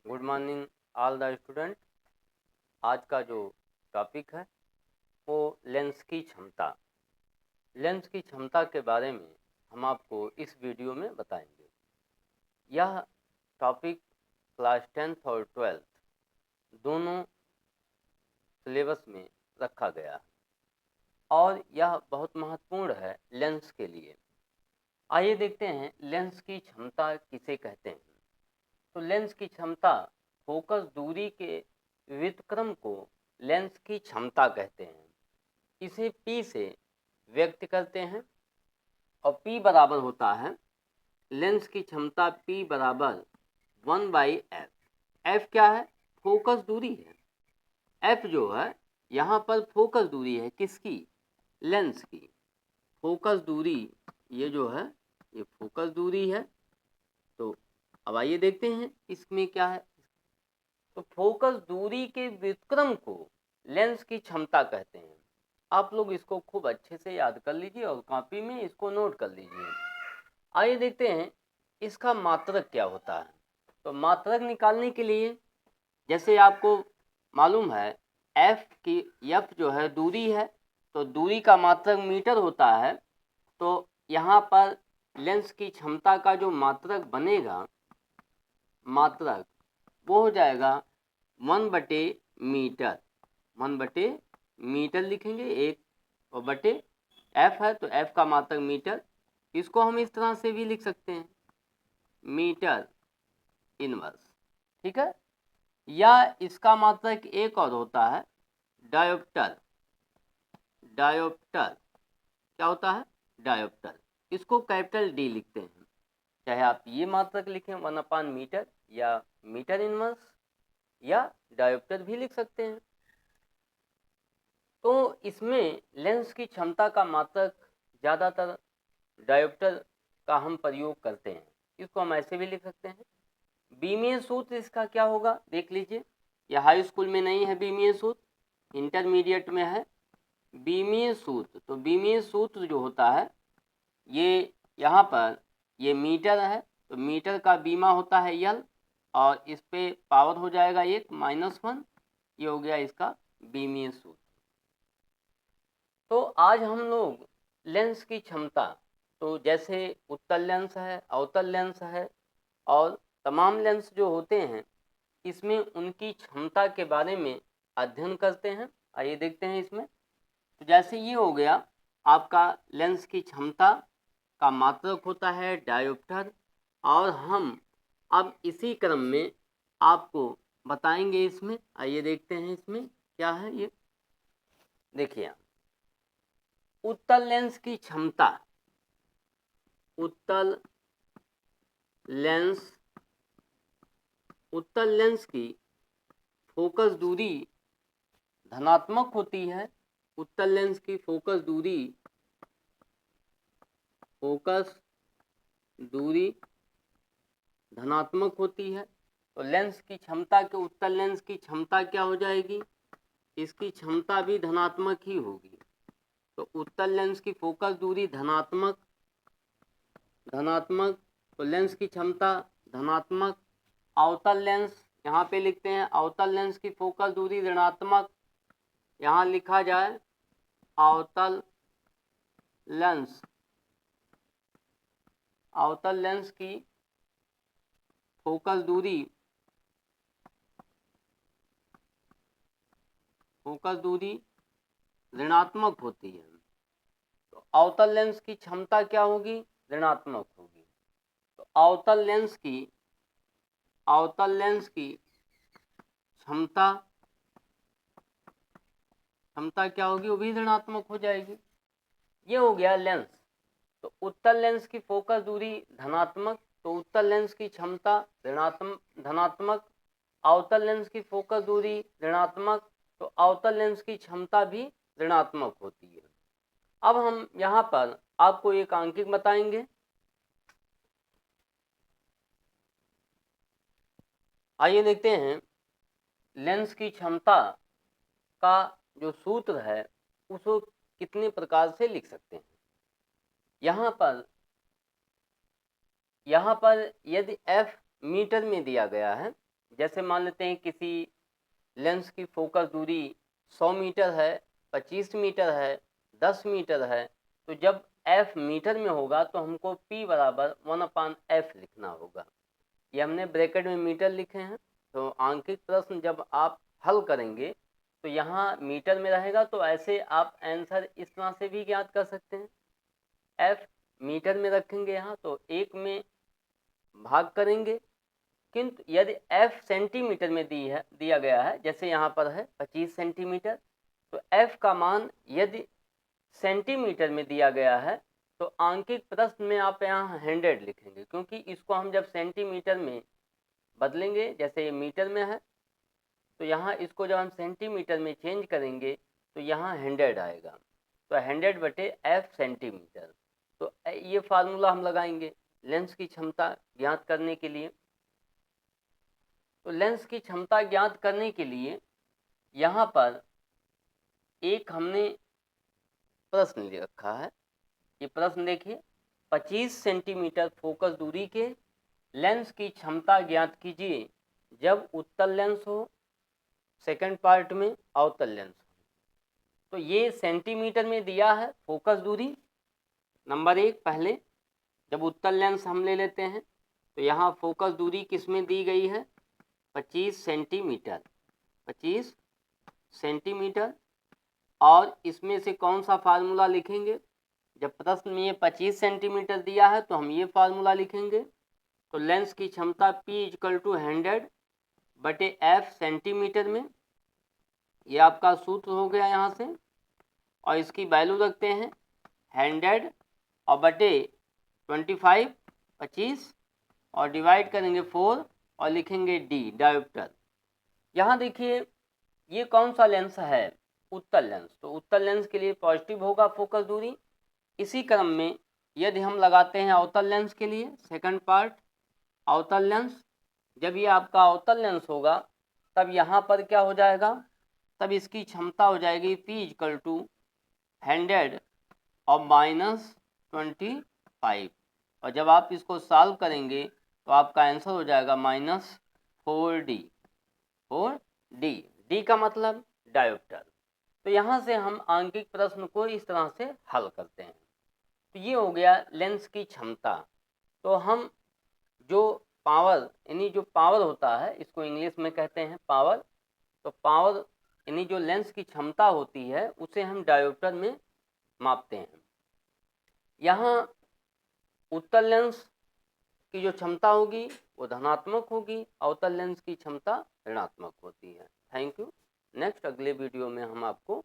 Good morning all the student. आज का जो टॉपिक है वो लेंस की क्षमता। लेंस की क्षमता के बारे में हम आपको इस वीडियो में बताएंगे। यह टॉपिक क्लास 10th और 12th दोनों सिलेबस में रखा गया है और यह बहुत महत्वपूर्ण है लेंस के लिए। आइए देखते हैं लेंस की क्षमता किसे कहते हैं। तो लेंस की क्षमता फोकस दूरी के व्युत्क्रम को लेंस की क्षमता कहते हैं। इसे P से व्यक्त करते हैं और P बराबर होता है लेंस की क्षमता P बराबर 1/f। f क्या है? फोकस दूरी है। f जो है यहाँ पर फोकस दूरी है किसकी? लेंस की। फोकस दूरी ये जो है ये फोकस दूरी है। तो अब आइए देखते हैं इसमें क्या है। तो फोकस दूरी के व्युत्क्रम को लेंस की क्षमता कहते हैं। आप लोग इसको खूब अच्छे से याद कर लीजिए और कॉपी में इसको नोट कर लीजिए। आइए देखते हैं इसका मात्रक क्या होता है। तो मात्रक निकालने के लिए जैसे आपको मालूम है f जो है दूरी है, तो दूरी का मात्रक मीटर होता है। तो यहाँ पर लेंस की क्षमता का जो मात्रक बनेगा, मात्रक वो हो जाएगा 1/मीटर। 1/मीटर लिखेंगे एक, और बटे f है तो f का मात्रक मीटर। इसको हम इस तरह से भी लिख सकते हैं मीटर इनवर्स, ठीक है। या इसका मात्रक एक और होता है डायोप्टर। डायोप्टर क्या होता है? डायोप्टर। इसको कैपिटल D लिखते हैं। चाहे आप ये मात्रक लिखें 1/मीटर या मीटर इनवर्स या डायोप्टर भी लिख सकते हैं। तो इसमें लेंस की क्षमता का मात्रक ज़्यादातर डायोप्टर का हम प्रयोग करते हैं। इसको हम ऐसे भी लिख सकते हैं। बीमीय सूत्र इसका क्या होगा देख लीजिए। यह हाई स्कूल में नहीं है बीमीय सूत्र, इंटरमीडिएट में है बीमीय सूत्र। तो बीमीय सूत्र जो होता है ये यहाँ पर ये मीटर है, तो मीटर का बीमा होता है L और इस पे पावर हो जाएगा 1 -1। ये हो गया इसका बीमीय सूत्र। तो आज हम लोग लेंस की क्षमता, तो जैसे उत्तल लेंस है, अवतल लेंस है और तमाम लेंस जो होते हैं इसमें उनकी क्षमता के बारे में अध्ययन करते हैं। आइए देखते हैं इसमें। तो जैसे ये हो गया आपका लेंस की क्षमता का मात्रक होता है डायोप्टर, और हम अब इसी क्रम में आपको बताएंगे इसमें। आइए देखते हैं इसमें क्या है। ये देखिए उत्तल लेंस की क्षमता, उत्तल लेंस की फोकस दूरी धनात्मक होती है। उत्तल लेंस की फोकस दूरी धनात्मक होती है। तो लेंस की क्षमता के उत्तल लेंस की क्षमता क्या हो जाएगी? इसकी क्षमता भी धनात्मक ही होगी। तो उत्तल लेंस की फोकस दूरी धनात्मक, तो लेंस की क्षमता धनात्मक। अवतल लेंस यहाँ पे लिखते हैं, अवतल लेंस की फोकस दूरी ऋणात्मक। यहाँ लिखा जाए अवतल लेंस की फोकस दूरी ऋणात्मक होती है। तो अवतल लेंस की क्षमता क्या होगी? ऋणात्मक होगी। तो अवतल लेंस की क्षमता क्या होगी? वो भी ऋणात्मक हो जाएगी। ये हो गया लेंस। तो उत्तल लेंस की फोकस दूरी धनात्मक, तो उत्तल लेंस की क्षमता धनात्मक। अवतल लेंस की फोकस दूरी ऋणात्मक, तो अवतल लेंस की क्षमता भी ऋणात्मक होती है। अब हम यहाँ पर आपको एक अंकित बताएंगे। आइए देखते हैं लेंस की क्षमता का जो सूत्र है उसको कितने प्रकार से लिख सकते हैं। यहाँ पर यदि f मीटर में दिया गया है जैसे मान लेते हैं किसी लेंस की फोकस दूरी 100 मीटर है, 25 मीटर है, 10 मीटर है, तो जब f मीटर में होगा तो हमको p बराबर 1/f लिखना होगा। ये हमने ब्रैकेट में मीटर लिखे हैं। तो आंकिक प्रश्न जब आप हल करेंगे तो यहाँ मीटर में रहेगा, तो ऐसे आप आंसर इस तरह से भी ज्ञात कर सकते हैं। f मीटर में रखेंगे यहाँ तो 1 में भाग करेंगे, किंतु यदि f सेंटीमीटर में दिया गया है, जैसे यहाँ पर है 25 सेंटीमीटर, तो f का मान यदि सेंटीमीटर में दिया गया है तो आंकिक प्रश्न में आप यहाँ 100 लिखेंगे, क्योंकि इसको हम जब सेंटीमीटर में बदलेंगे, जैसे ये मीटर में है तो यहाँ इसको जब हम सेंटीमीटर में चेंज करेंगे तो यहाँ 100 आएगा। तो 100/f सेंटीमीटर। तो ये फार्मूला हम लगाएंगे लेंस की क्षमता ज्ञात करने के लिए। तो लेंस की क्षमता ज्ञात करने के लिए यहाँ पर एक हमने प्रश्न ले रखा है। ये प्रश्न देखिए, 25 सेंटीमीटर फोकस दूरी के लेंस की क्षमता ज्ञात कीजिए जब उत्तल लेंस हो, सेकंड पार्ट में अवतल लेंस हो। तो ये सेंटीमीटर में दिया है फोकस दूरी नंबर 1। पहले जब उत्तल लेंस हम ले लेते हैं तो यहाँ फोकस दूरी किस में दी गई है, 25 सेंटीमीटर, 25 सेंटीमीटर। और इसमें से कौन सा फार्मूला लिखेंगे, जब प्रश्न में ये 25 सेंटीमीटर दिया है तो हम ये फार्मूला लिखेंगे। तो लेंस की क्षमता P = 100/f सेंटीमीटर में, ये आपका सूत्र हो गया यहाँ से। और इसकी वैल्यू रखते हैं 100 और बटे 25, 25 और डिवाइड करेंगे 4 और लिखेंगे D, डायोप्टर। यहाँ देखिए ये कौन सा लेंस है, उत्तल लेंस। तो उत्तल लेंस के लिए पॉजिटिव होगा फोकस दूरी। इसी क्रम में यदि हम लगाते हैं अवतल लेंस के लिए, सेकंड पार्ट अवतल लेंस, जब ये आपका अवतल लेंस होगा तब यहाँ पर क्या हो जाएगा, तब इसकी क्षमता हो जाएगी P = 100 और -25। और जब आप इसको सॉल्व करेंगे तो आपका आंसर हो जाएगा -4D, 4D। D का मतलब डायोप्टर। तो यहाँ से हम आंकिक प्रश्न को इस तरह से हल करते हैं। तो ये हो गया लेंस की क्षमता। तो हम जो पावर, यानी जो पावर होता है इसको इंग्लिश में कहते हैं पावर। तो पावर यानी जो लेंस की क्षमता होती है उसे हम डायोप्टर में मापते हैं। यहाँ उत्तल लेंस की जो क्षमता होगी वो धनात्मक होगी, अवतल लेंस की क्षमता ऋणात्मक होती है। Thank you. नेक्स्ट अगले वीडियो में हम आपको